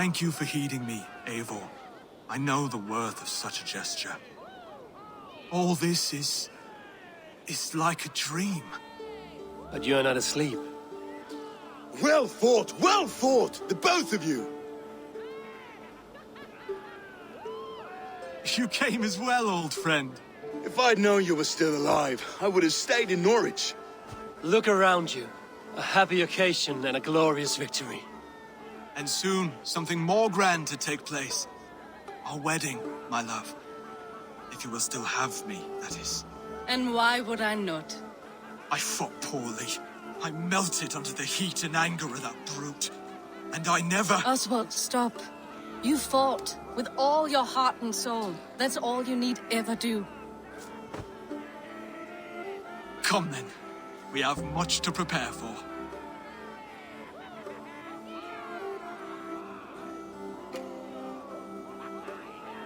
Thank you for heeding me, Eivor. I know the worth of such a gesture. All this is like a dream. But you're not asleep. Well fought, the both of you! You came as well, old friend. If I'd known you were still alive, I would have stayed in Norwich. Look around you. A happy occasion and a glorious victory. And soon, something more grand to take place. Our wedding, my love. If you will still have me, that is. And why would I not? I fought poorly. I melted under the heat and anger of that brute. And I never... Oswald, stop. You fought with all your heart and soul. That's all you need ever do. Come then. We have much to prepare for.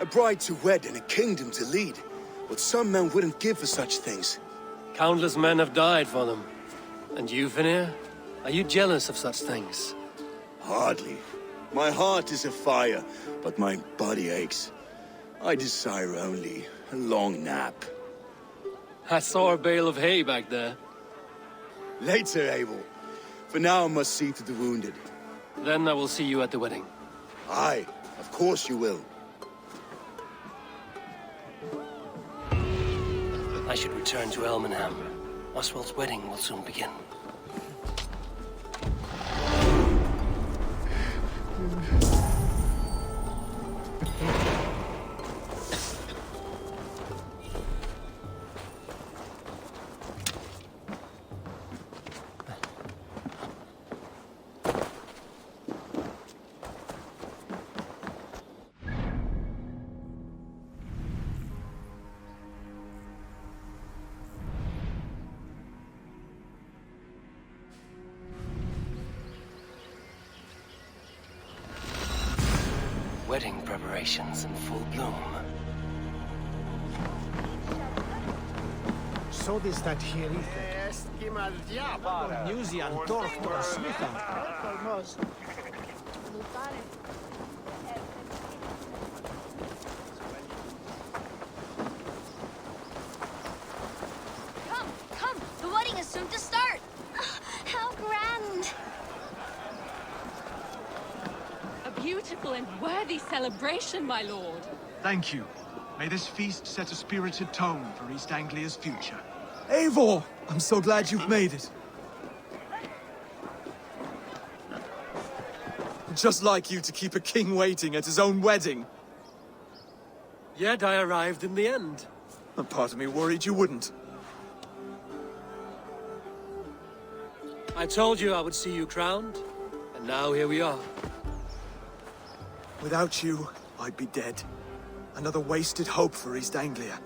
A bride to wed and a kingdom to lead. What some men wouldn't give for such things. Countless men have died for them. And you, Vanir? Are you jealous of such things? Hardly. My heart is afire, but my body aches. I desire only a long nap. I saw a bale of hay back there. Later, Abel. For now, I must see to the wounded. Then I will see you at the wedding. Aye, of course you will. I should return to Elmenham. Oswald's wedding will soon begin. Wedding preparations in full bloom. Så det start här i Museum Torftor Smitha. Come! The wedding is soon to start! How grand! A beautiful and worthy celebration, my lord. Thank you. May this feast set a spirited tone for East Anglia's future. Eivor! I'm so glad you've made it. Just like you to keep a king waiting at his own wedding. Yet I arrived in the end. A part of me worried you wouldn't. I told you I would see you crowned, and now here we are. Without you, I'd be dead. Another wasted hope for East Anglia.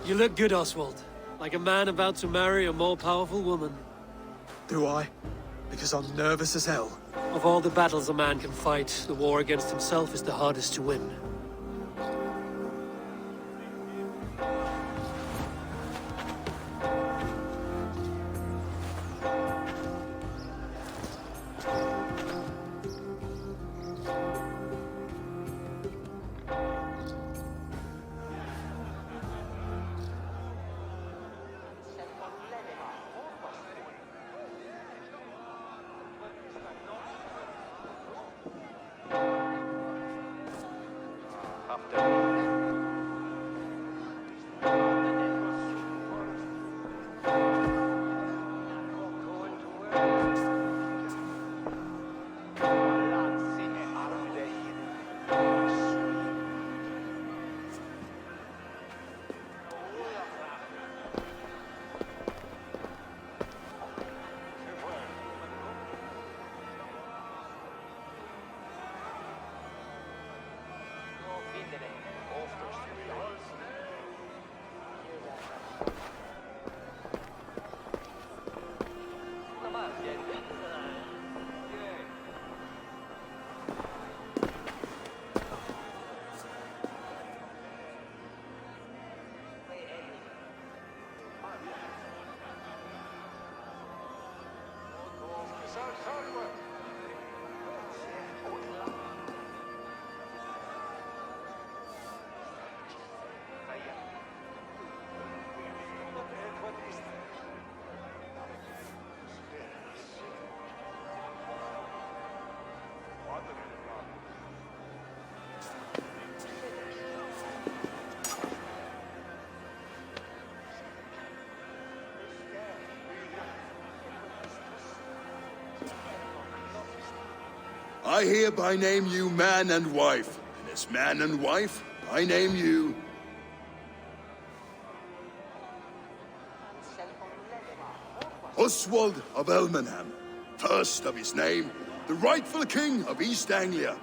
You look good, Oswald. Like a man about to marry a more powerful woman. Do I? Because I'm nervous as hell. Of all the battles a man can fight, the war against himself is the hardest to win. I hereby name you man and wife. And as man and wife, I name you... Oswald of Elmenham, first of his name, the rightful king of East Anglia,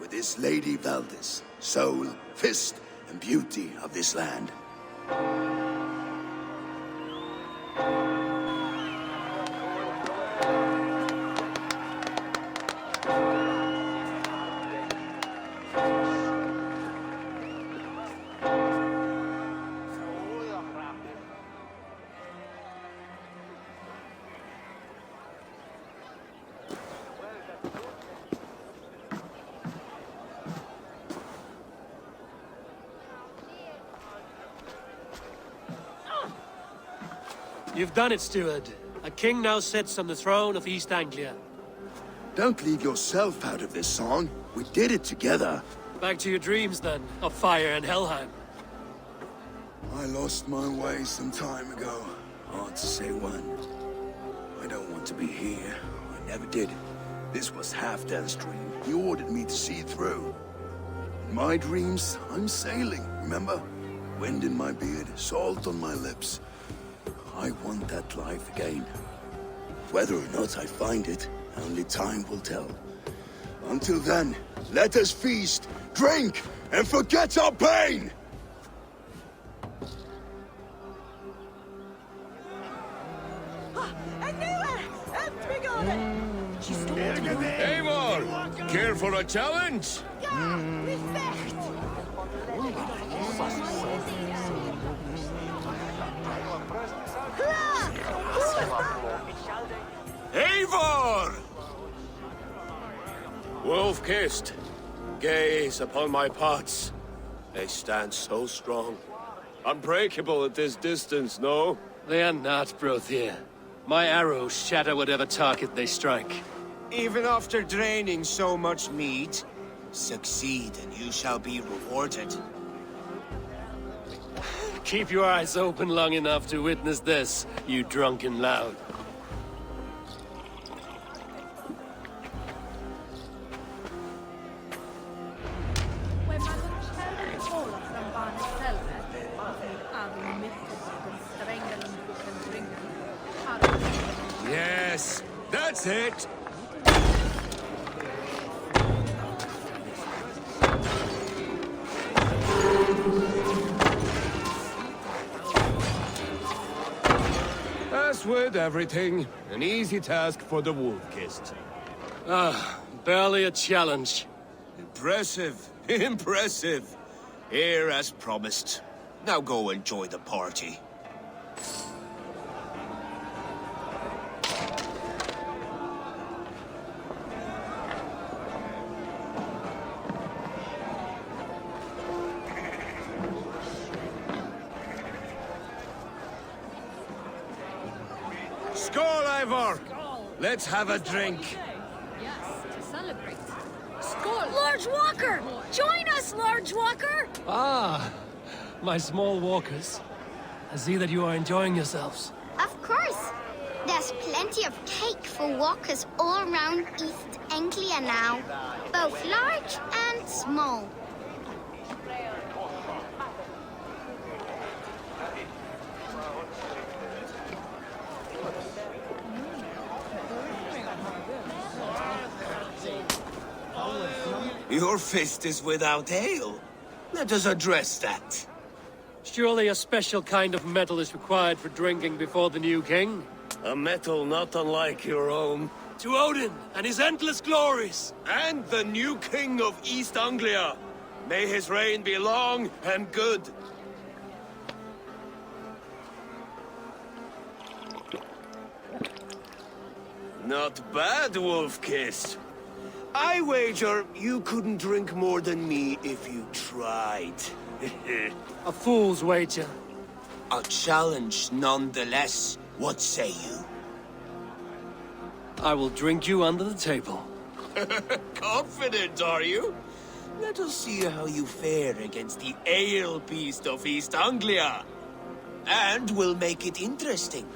with his Lady Valdis, soul, fist, and beauty of this land. You've done it, steward. A king now sits on the throne of East Anglia. Don't leave yourself out of this song. We did it together. Back to your dreams, then, of fire and Helheim. I lost my way some time ago. Hard to say when. I don't want to be here. I never did. This was Halfdan's dream. He ordered me to see it through. In my dreams, I'm sailing, remember? Wind in my beard, salt on my lips. I want that life again. Whether or not I find it, only time will tell. Until then, let us feast, drink, and forget our pain! Eivor! Care for a challenge? Eivor! Wolf-kissed, gaze upon my parts. They stand so strong. Unbreakable at this distance, no? They are not, Brothir. My arrows shatter whatever target they strike. Even after draining so much meat, succeed and you shall be rewarded. Keep your eyes open long enough to witness this, you drunken lout. Yes, that's it! As with everything, an easy task for the wolf-kissed. Barely a challenge. Impressive, impressive. Here as promised. Now go enjoy the party. Skål, Eivor! Let's have a drink. Yes, to celebrate. Large Walker! Join us, Large Walker! Ah, my small walkers. I see that you are enjoying yourselves. Of course. There's plenty of cake for walkers all around East Anglia now. Both large and small. Your fist is without ale. Let us address that. Surely a special kind of metal is required for drinking before the new king? A metal not unlike your own. To Odin and his endless glories! And the new king of East Anglia. May his reign be long and good. Not bad, Wolf-kissed. I wager you couldn't drink more than me if you tried. A fool's wager. A challenge nonetheless. What say you? I will drink you under the table. Confident, are you? Let us see how you fare against the ale beast of East Anglia. And we'll make it interesting.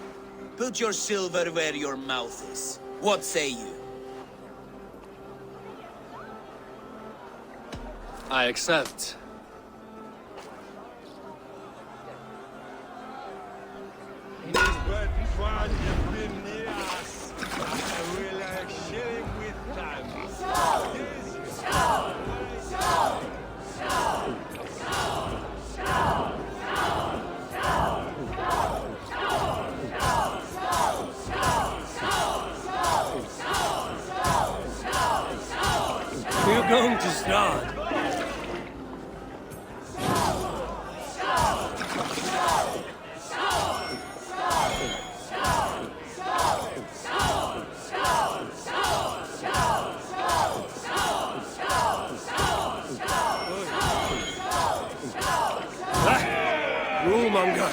Put your silver where your mouth is. What say you? I accept. We're going to start. Rule-monger.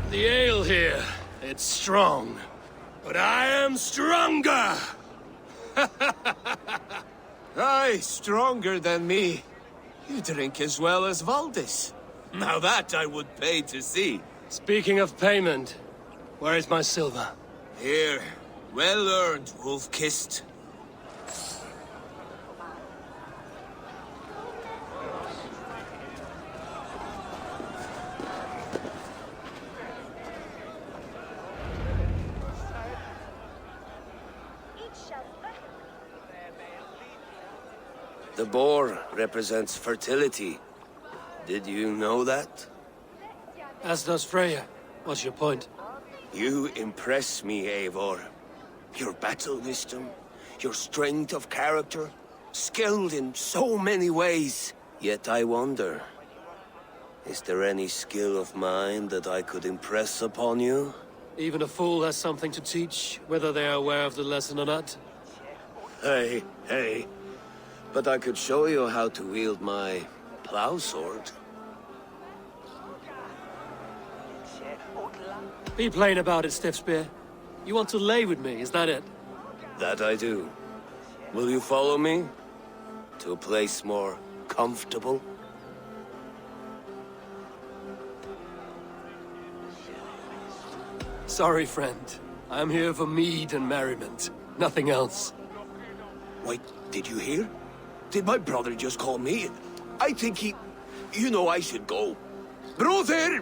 The ale here, it's strong. But I am stronger! Aye, stronger than me. You drink as well as Valdis. Now that I would pay to see. Speaking of payment, where is my silver? Here, well earned, wolf-kissed. The boar represents fertility. Did you know that? As does Freya. What's your point? You impress me, Eivor. Your battle wisdom, your strength of character, skilled in so many ways. Yet I wonder, is there any skill of mine that I could impress upon you? Even a fool has something to teach, whether they are aware of the lesson or not. Hey. But I could show you how to wield my plow sword. Be plain about it, Stiffspear. You want to lay with me, is that it? That I do. Will you follow me? To a place more comfortable? Sorry, friend. I'm here for mead and merriment. Nothing else. Wait, did you hear? Did my brother just call me? I think he... You know I should go. Brother!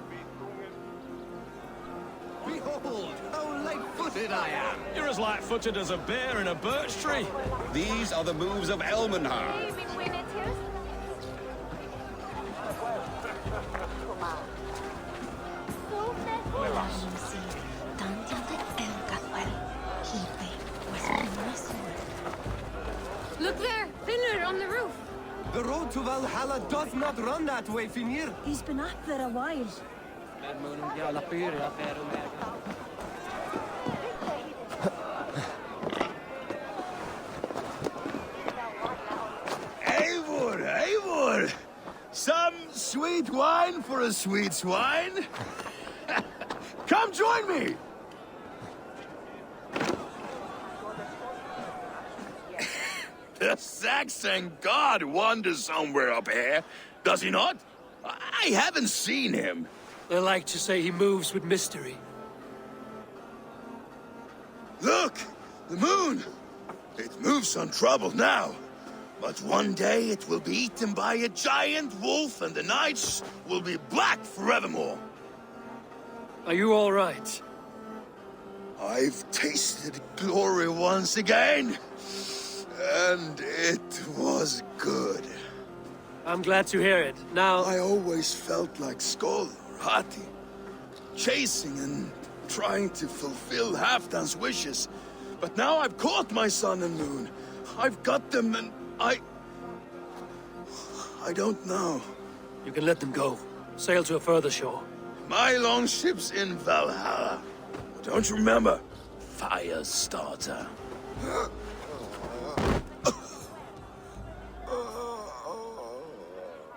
Behold, how light-footed I am! You're as light-footed as a bear in a birch tree. These are the moves of Elmenhar. Look there! Finner on the roof! The road to Valhalla does not run that way, Finir. He's been up there a while. Eivor! Some sweet wine for a sweet swine? Come join me! The Saxon god wanders somewhere up here, does he not? I haven't seen him. They like to say he moves with mystery. Look! The moon! It moves untroubled now. But one day it will be eaten by a giant wolf and the nights will be black forevermore. Are you all right? I've tasted glory once again. And it was good. I'm glad to hear it. Now... I always felt like Skoll or Hati. Chasing and trying to fulfill Halfdan's wishes. But now I've caught my sun and moon. I've got them and I don't know. You can let them go. Sail to a further shore. My longship's in Valhalla. Don't you remember? Fire starter.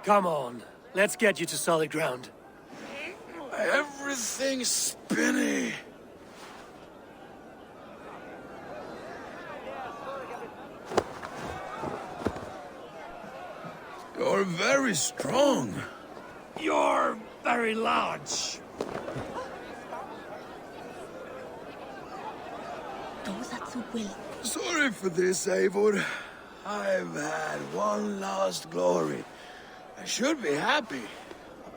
Come on. Let's get you to solid ground. Everything's spinny. You're very strong. You're very large. Sorry for this, Eivor. I've had one last glory. I should be happy.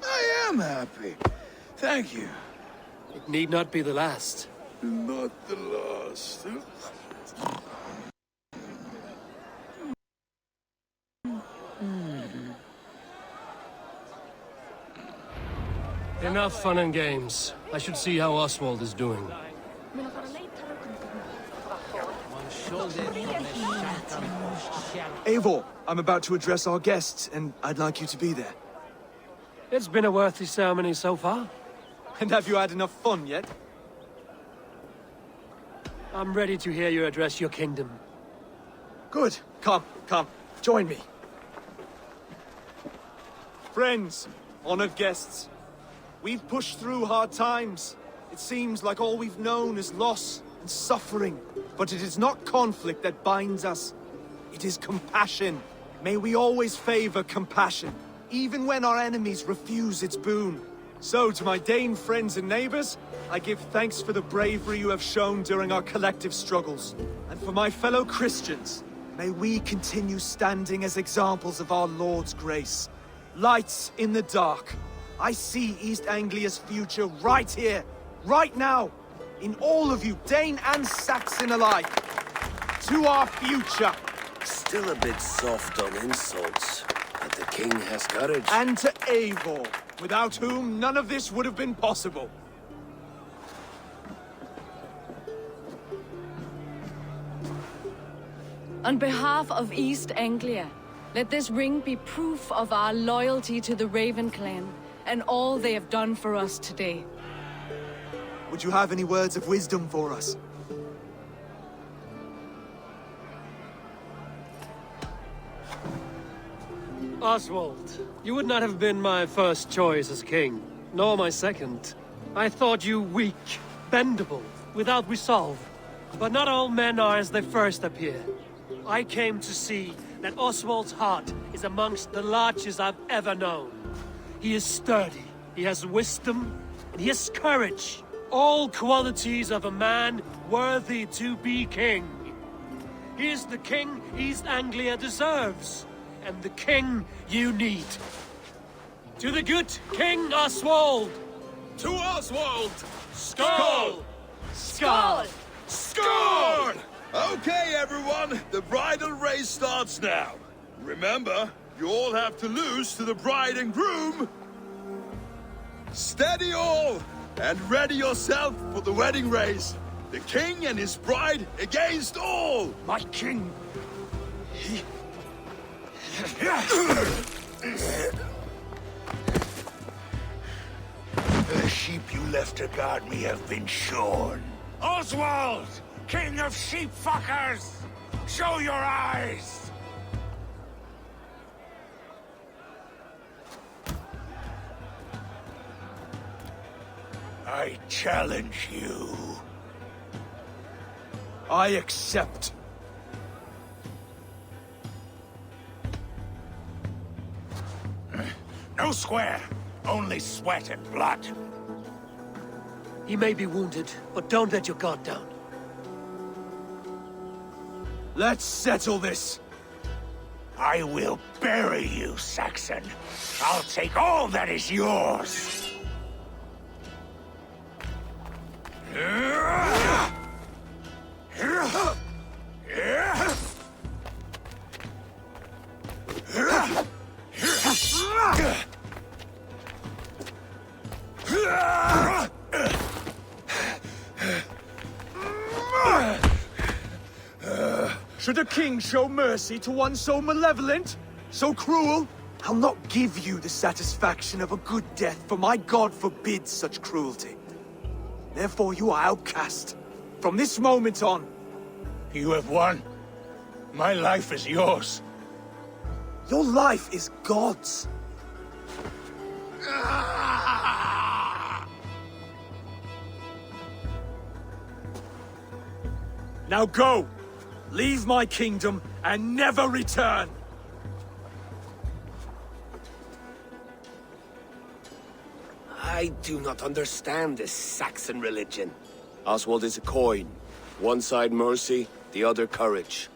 I am happy. Thank you. It need not be the last. Not the last. Enough fun and games. I should see how Oswald is doing. Eivor, I'm about to address our guests, and I'd like you to be there. It's been a worthy ceremony so far. And have you had enough fun yet? I'm ready to hear you address your kingdom. Good. Come, join me. Friends, honored guests, we've pushed through hard times. It seems like all we've known is loss and suffering. But it is not conflict that binds us. It is compassion. May we always favor compassion, even when our enemies refuse its boon. So, to my Dane friends and neighbors, I give thanks for the bravery you have shown during our collective struggles. And for my fellow Christians, may we continue standing as examples of our Lord's grace. Lights in the dark. I see East Anglia's future right here, right now, in all of you, Dane and Saxon alike. To our future. Still a bit soft on insults, but the king has courage. And to Eivor, without whom none of this would have been possible. On behalf of East Anglia, let this ring be proof of our loyalty to the Raven clan and all they have done for us today. Would you have any words of wisdom for us? Oswald, you would not have been my first choice as king, nor my second. I thought you weak, bendable, without resolve. But not all men are as they first appear. I came to see that Oswald's heart is amongst the largest I've ever known. He is sturdy, he has wisdom, and he has courage. All qualities of a man worthy to be king. He is the king East Anglia deserves, and the king you need. To the good King Oswald! To Oswald! Skull! Skull! Score! Okay, everyone, the bridal race starts now. Remember, you all have to lose to the bride and groom. Steady all, and ready yourself for the wedding race. The king and his bride against all. My king! The sheep you left to guard me have been shorn. Oswald! King of sheep fuckers! Show your eyes! I challenge you. I accept. No square, only sweat and blood. He may be wounded, but don't let your guard down. Let's settle this. I will bury you, Saxon. I'll take all that is yours. Should a king show mercy to one so malevolent, so cruel? I'll not give you the satisfaction of a good death, for my god forbids such cruelty. Therefore you are outcast. From this moment on. You have won. My life is yours. Your life is God's. Now go! Leave my kingdom and never return! I do not understand this Saxon religion. Oswald is a coin. One side mercy, the other courage.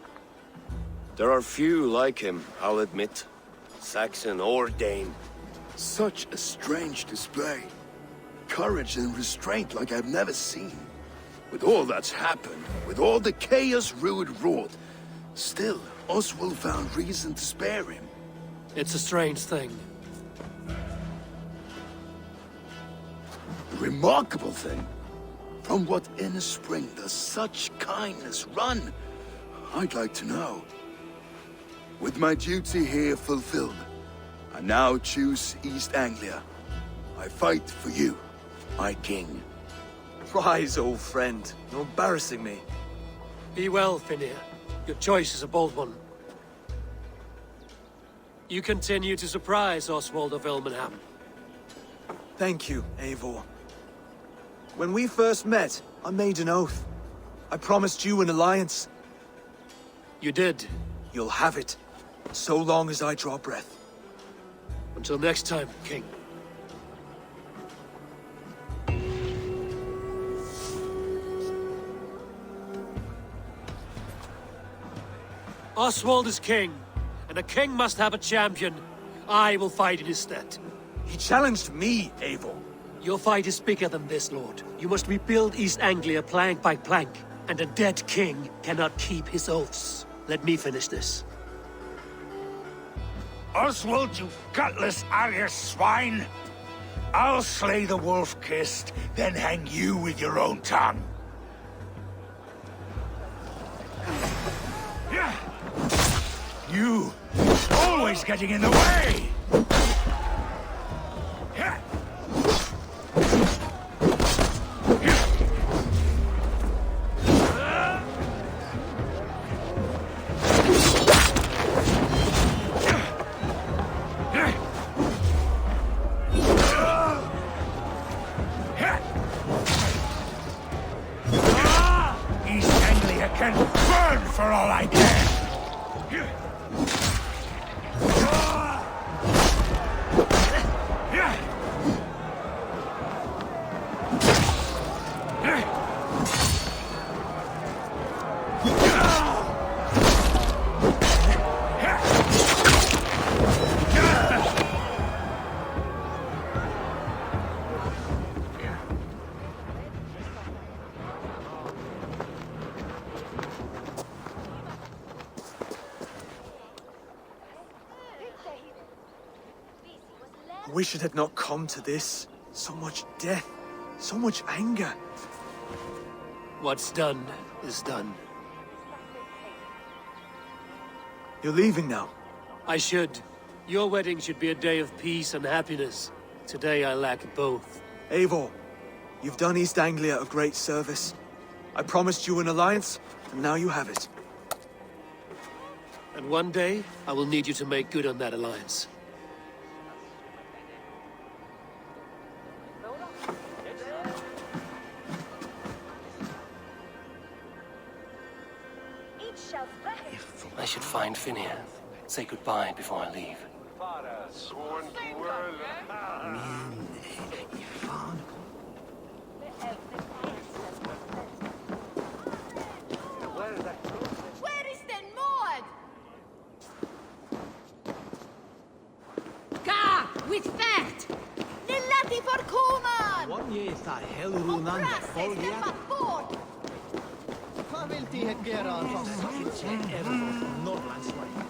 There are few like him, I'll admit. Saxon or Dane. Such a strange display. Courage and restraint like I've never seen. With all that's happened, with all the chaos Ruud wrought, still, Oswald found reason to spare him. It's a strange thing. Remarkable thing. From what inner spring does such kindness run? I'd like to know. With my duty here fulfilled, I now choose East Anglia. I fight for you, my king. Rise, old friend. You're embarrassing me. Be well, Finnir. Your choice is a bold one. You continue to surprise Oswald of Ilmenham. Thank you, Eivor. When we first met, I made an oath. I promised you an alliance. You did. You'll have it, so long as I draw breath. Until next time, King. Oswald is king, and a king must have a champion. I will fight in his stead. He challenged me, Eivor. Your fight is bigger than this, Lord. You must rebuild East Anglia plank by plank, and a dead king cannot keep his oaths. Let me finish this. Oswald, you gutless Irish swine! I'll slay the wolf-kissed, then hang you with your own tongue. You, always getting in the way! East Anglia can burn for all I care! I wish it had not come to this. So much death, so much anger. What's done is done. You're leaving now. I should. Your wedding should be a day of peace and happiness. Today I lack both. Eivor, you've done East Anglia a great service. I promised you an alliance, and now you have it. And one day, I will need you to make good on that alliance. I should find Finnir. Say goodbye before I leave. Where is the Maud? Ka! With fat! Nillati for Kuman! One year is that hell runan folja. Hvað vildi ég gera að það sakinn Norrlandsvæði?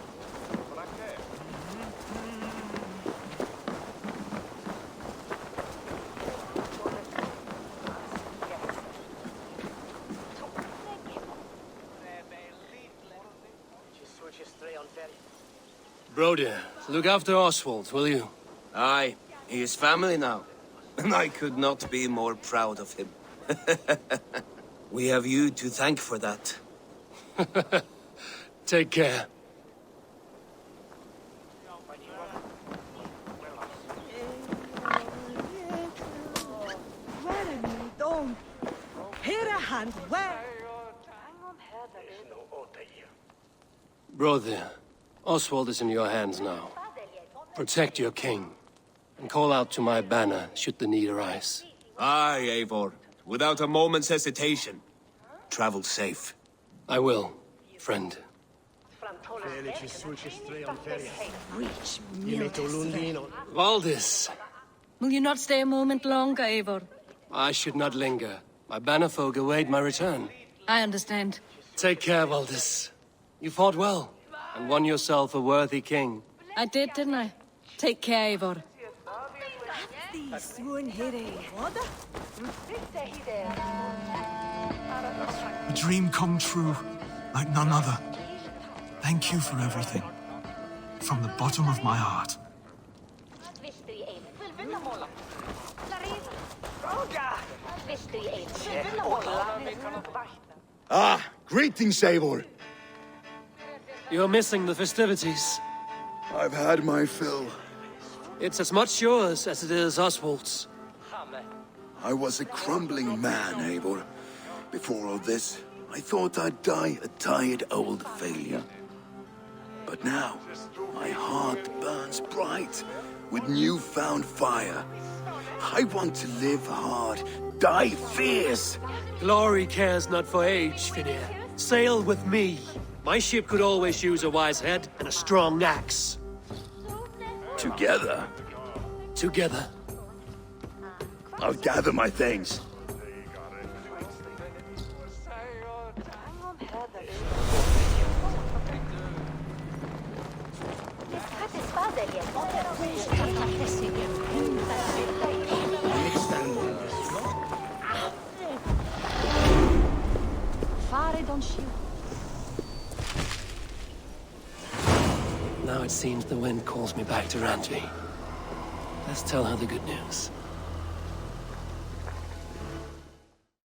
Brody, look after Oswald, will you? Aye, he is family now. And I could not be more proud of him. We have you to thank for that. Take care. Brother, Oswald is in your hands now. Protect your king. and call out to my banner should the need arise. Aye, Eivor. Without a moment's hesitation. Travel safe. I will, friend. Valdis, Will you not stay a moment longer, Eivor? I should not linger. My banner folk await my return. I understand. Take care, Valdis. You fought well, and won yourself a worthy king. I did, didn't I? Take care, Eivor. A dream come true, like none other. Thank you for everything. From the bottom of my heart. Ah, greetings, Eivor. You're missing the festivities. I've had my fill. It's as much yours as it is Oswald's. I was a crumbling man, Eivor. Before all this, I thought I'd die a tired old failure. But now, my heart burns bright with newfound fire. I want to live hard, die fierce. Glory cares not for age, Finir. Sail with me. My ship could always use a wise head and a strong axe. Together, Together. I'll gather my things. Now it seems the wind calls me back to Randvi. Let's tell her the good news.